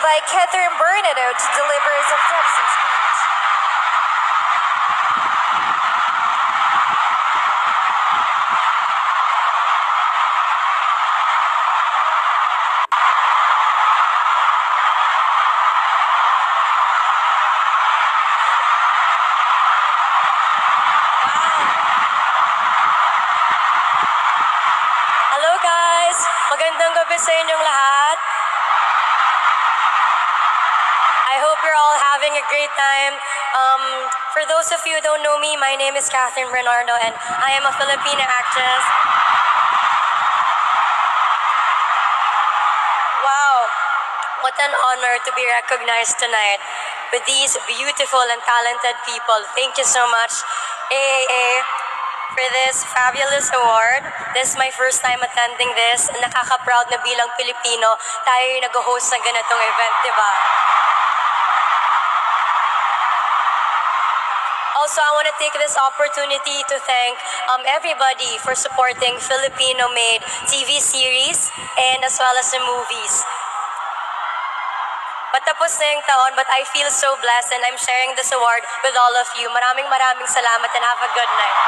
by Catherine Bernardo to deliver his acceptance speech. Hello guys! Magandang gabi sa inyong lahat. I hope you're all having a great time. For those of you who don't know me, my name is Catherine Bernardo and I am a Filipina actress. Wow, what an honor to be recognized tonight with these beautiful and talented people. Thank you so much, AAA, for this fabulous award. This is my first time attending this. Nakaka-proud na bilang Pilipino, tayo yung nag-host ng ganitong event, di ba? Also, I want to take this opportunity to thank everybody for supporting Filipino-made TV series and as well as the movies. Patapos na yung taon, but I feel so blessed and I'm sharing this award with all of you. Maraming salamat and have a good night.